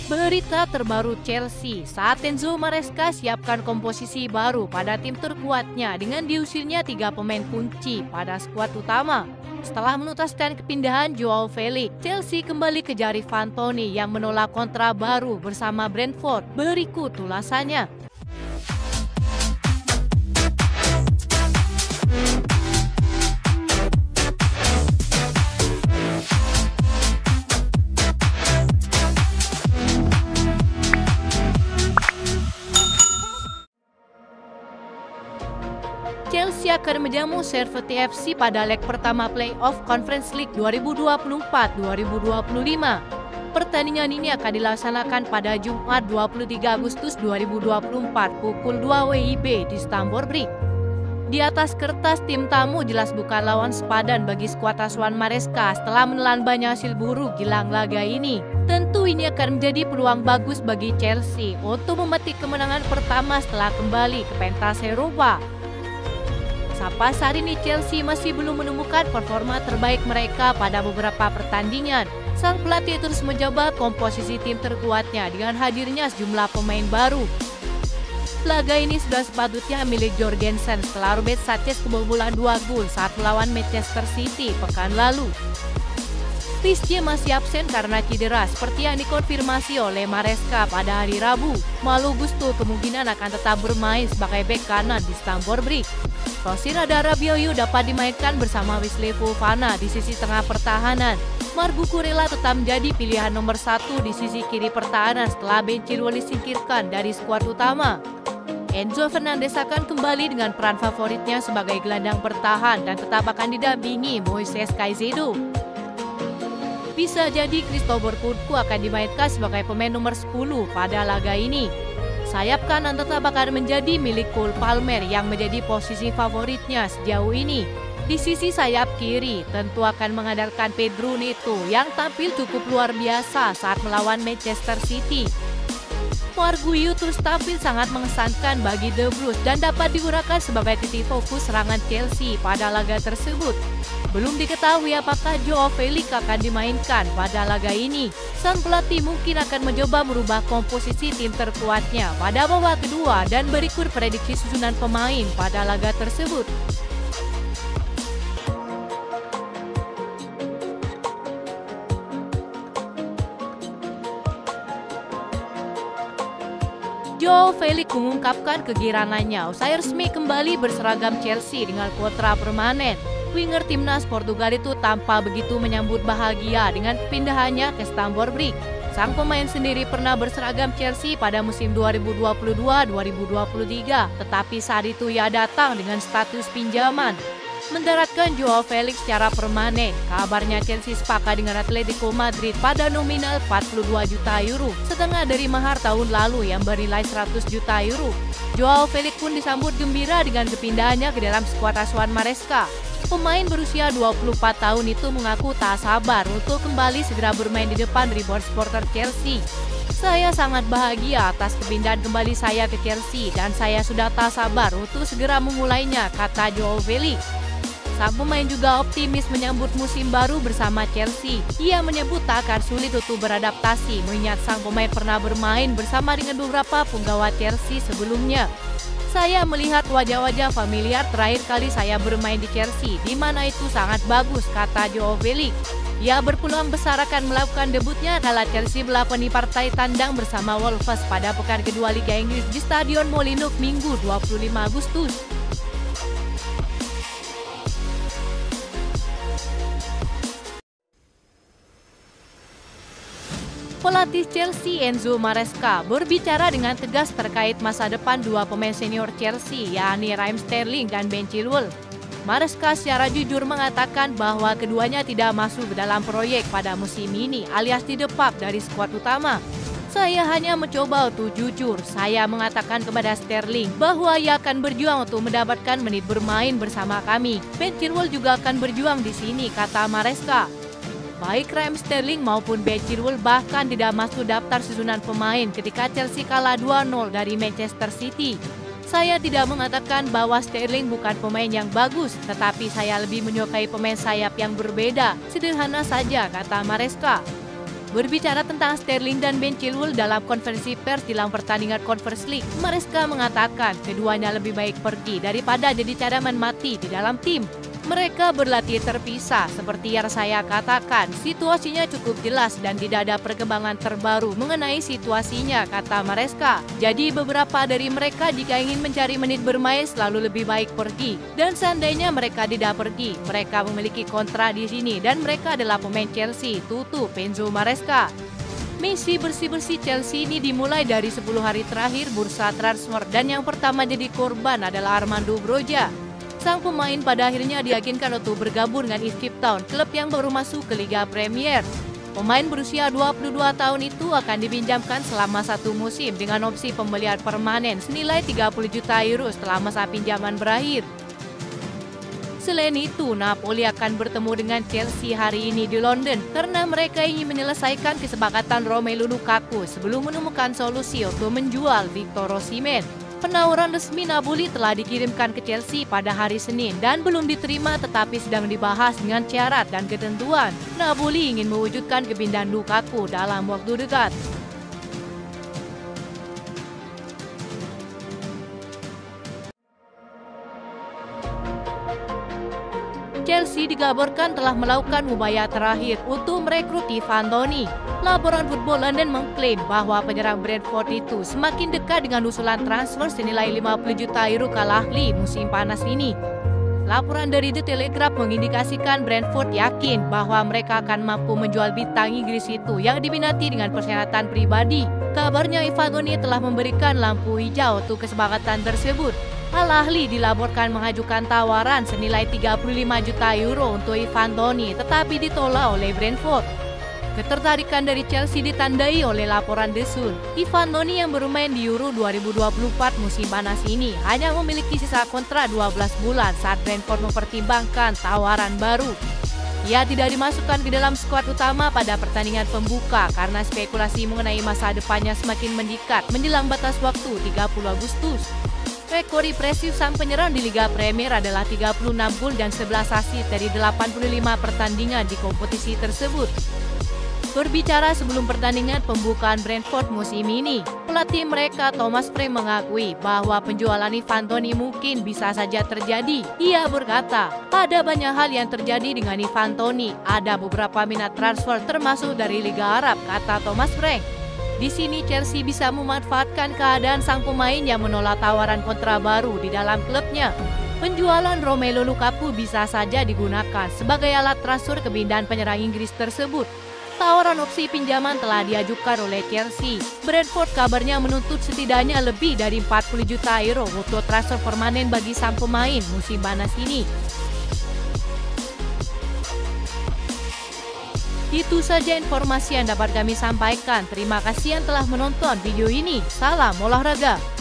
Berita terbaru Chelsea, saat Enzo Maresca siapkan komposisi baru pada tim terkuatnya dengan diusirnya 3 pemain kunci pada skuad utama. Setelah menuntaskan kepindahan Joao Felix, Chelsea kembali kejar Ivan Toney yang menolak kontrak baru bersama Brentford. Berikut ulasannya. Chelsea akan menjamu Servette FC pada leg pertama playoff Conference League 2024-2025. Pertandingan ini akan dilaksanakan pada Jumat 23 Agustus 2024 pukul 2 WIB di Stamford Bridge. Di atas kertas, tim tamu jelas bukan lawan sepadan bagi skuad asuhan Maresca setelah menelan banyak hasil buruk jelang laga ini. Tentu ini akan menjadi peluang bagus bagi Chelsea untuk memetik kemenangan pertama setelah kembali ke pentas Eropa. Sampai saat ini Chelsea masih belum menemukan performa terbaik mereka pada beberapa pertandingan. Sang pelatih terus mencoba komposisi tim terkuatnya dengan hadirnya sejumlah pemain baru. Laga ini sudah sepatutnya milik Jorgensen setelah Robert Sanchez kebobolan 2 gol saat melawan Manchester City pekan lalu. Rizky masih absen karena cedera seperti yang dikonfirmasi oleh Maresca pada hari Rabu. Malo Gusto kemungkinan akan tetap bermain sebagai bek kanan di Stamford Bridge. Rossi Radarabioyo dapat dimainkan bersama Wesley Fofana di sisi tengah pertahanan. Marc Cucurella tetap menjadi pilihan nomor 1 di sisi kiri pertahanan setelah Ben Chilwell disingkirkan dari skuad utama. Enzo Fernandez akan kembali dengan peran favoritnya sebagai gelandang bertahan dan tetap akan didampingi Moises Caicedo. Bisa jadi Christopher Kunku akan dimainkan sebagai pemain nomor 10 pada laga ini. Sayap kanan tetap akan menjadi milik Cole Palmer yang menjadi posisi favoritnya sejauh ini. Di sisi sayap kiri tentu akan mengandalkan Pedro Neto yang tampil cukup luar biasa saat melawan Manchester City. Marguiu terus tampil sangat mengesankan bagi The Blues dan dapat digunakan sebagai titik fokus serangan Chelsea pada laga tersebut. Belum diketahui apakah Joao Felix akan dimainkan pada laga ini. Sang pelatih mungkin akan mencoba merubah komposisi tim terkuatnya pada babak kedua dan berikut prediksi susunan pemain pada laga tersebut. Joao Felix mengungkapkan kegirangannya usai resmi kembali berseragam Chelsea dengan kontrak permanen. Winger timnas Portugal itu tampak begitu menyambut bahagia dengan pindahannya ke Stamford Bridge. Sang pemain sendiri pernah berseragam Chelsea pada musim 2022-2023, tetapi saat itu ia datang dengan status pinjaman. Mendaratkan Joao Felix secara permanen, kabarnya Chelsea sepakat dengan Atletico Madrid pada nominal 42 juta euro, setengah dari mahar tahun lalu yang bernilai 100 juta euro. Joao Felix pun disambut gembira dengan kepindahannya ke dalam skuad asuhan Maresca. Pemain berusia 24 tahun itu mengaku tak sabar untuk kembali segera bermain di depan ribuan supporter Chelsea. Saya sangat bahagia atas kepindahan kembali saya ke Chelsea dan saya sudah tak sabar untuk segera memulainya, kata Joao Felix. Sang pemain juga optimis menyambut musim baru bersama Chelsea. Ia menyebut tak akan sulit untuk beradaptasi mengingat sang pemain pernah bermain bersama dengan beberapa penggawa Chelsea sebelumnya. Saya melihat wajah-wajah familiar terakhir kali saya bermain di Chelsea, di mana itu sangat bagus, kata Joao Felix. Ia berpeluang besar akan melakukan debutnya kala Chelsea melakoni partai tandang bersama Wolves pada pekan kedua Liga Inggris di Stadion Molineux Minggu 25 Agustus. Pelatih Chelsea Enzo Maresca berbicara dengan tegas terkait masa depan dua pemain senior Chelsea, yakni Raheem Sterling dan Ben Chilwell. Maresca secara jujur mengatakan bahwa keduanya tidak masuk dalam proyek pada musim ini alias didepak dari skuad utama. Saya hanya mencoba untuk jujur. Saya mengatakan kepada Sterling bahwa ia akan berjuang untuk mendapatkan menit bermain bersama kami. Ben Chilwell juga akan berjuang di sini, kata Maresca. Baik Raheem Sterling maupun Ben Chilwell bahkan tidak masuk daftar susunan pemain ketika Chelsea kalah 2-0 dari Manchester City. Saya tidak mengatakan bahwa Sterling bukan pemain yang bagus, tetapi saya lebih menyukai pemain sayap yang berbeda. Sederhana saja, kata Maresca. Berbicara tentang Sterling dan Ben Chilwell dalam konferensi pers dalam pertandingan Conference League, Maresca mengatakan keduanya lebih baik pergi daripada jadi cadangan mati di dalam tim. Mereka berlatih terpisah, seperti yang saya katakan, situasinya cukup jelas dan tidak ada perkembangan terbaru mengenai situasinya, kata Maresca. Jadi beberapa dari mereka jika ingin mencari menit bermain selalu lebih baik pergi. Dan seandainya mereka tidak pergi, mereka memiliki kontrak di sini dan mereka adalah pemain Chelsea, tutup Enzo Maresca. Misi bersih-bersih Chelsea ini dimulai dari 10 hari terakhir bursa transfer dan yang pertama jadi korban adalah Armando Broja. Sang pemain pada akhirnya diyakinkan untuk bergabung dengan East Cape Town, klub yang baru masuk ke Liga Premier. Pemain berusia 22 tahun itu akan dipinjamkan selama 1 musim dengan opsi pembelian permanen senilai 30 juta euro setelah masa pinjaman berakhir. Selain itu, Napoli akan bertemu dengan Chelsea hari ini di London karena mereka ingin menyelesaikan kesepakatan Romelu Lukaku sebelum menemukan solusi untuk menjual Victor Osimhen. Penawaran resmi Napoli telah dikirimkan ke Chelsea pada hari Senin dan belum diterima tetapi sedang dibahas dengan syarat dan ketentuan. Napoli ingin mewujudkan kepindahan Lukaku dalam waktu dekat. Chelsea dikabarkan telah melakukan upaya terakhir untuk merekrut Ivan Toney. Laporan Football London mengklaim bahwa penyerang Brentford itu semakin dekat dengan usulan transfer senilai 50 juta euro ke Al-Ahly musim panas ini. Laporan dari The Telegraph mengindikasikan Brentford yakin bahwa mereka akan mampu menjual bintang Inggris itu yang diminati dengan persyaratan pribadi. Kabarnya Ivan Toney telah memberikan lampu hijau untuk kesepakatan tersebut. Al-Ahly dilaporkan mengajukan tawaran senilai 35 juta euro untuk Ivan Toney tetapi ditolak oleh Brentford. Ketertarikan dari Chelsea ditandai oleh laporan The Sun. Ivan Toney yang bermain di Euro 2024 musim panas ini hanya memiliki sisa kontrak 12 bulan saat Brentford mempertimbangkan tawaran baru. Ia tidak dimasukkan ke dalam skuad utama pada pertandingan pembuka karena spekulasi mengenai masa depannya semakin mendekat menjelang batas waktu 30 Agustus. Rekor impresif sang penyerang di Liga Premier adalah 36 gol dan 11 assist dari 85 pertandingan di kompetisi tersebut. Berbicara sebelum pertandingan pembukaan Brentford musim ini, pelatih mereka Thomas Frank mengakui bahwa penjualan Ivan Toney mungkin bisa saja terjadi. Ia berkata, ada banyak hal yang terjadi dengan Ivan Toney. Ada beberapa minat transfer termasuk dari Liga Arab, kata Thomas Frank. Di sini Chelsea bisa memanfaatkan keadaan sang pemain yang menolak tawaran kontrak baru di dalam klubnya. Penjualan Romelu Lukaku bisa saja digunakan sebagai alat transfer kepindahan penyerang Inggris tersebut. Tawaran opsi pinjaman telah diajukan oleh Chelsea. Brentford kabarnya menuntut setidaknya lebih dari 40 juta euro untuk transfer permanen bagi sang pemain musim panas ini. Itu saja informasi yang dapat kami sampaikan. Terima kasih yang telah menonton video ini. Salam olahraga.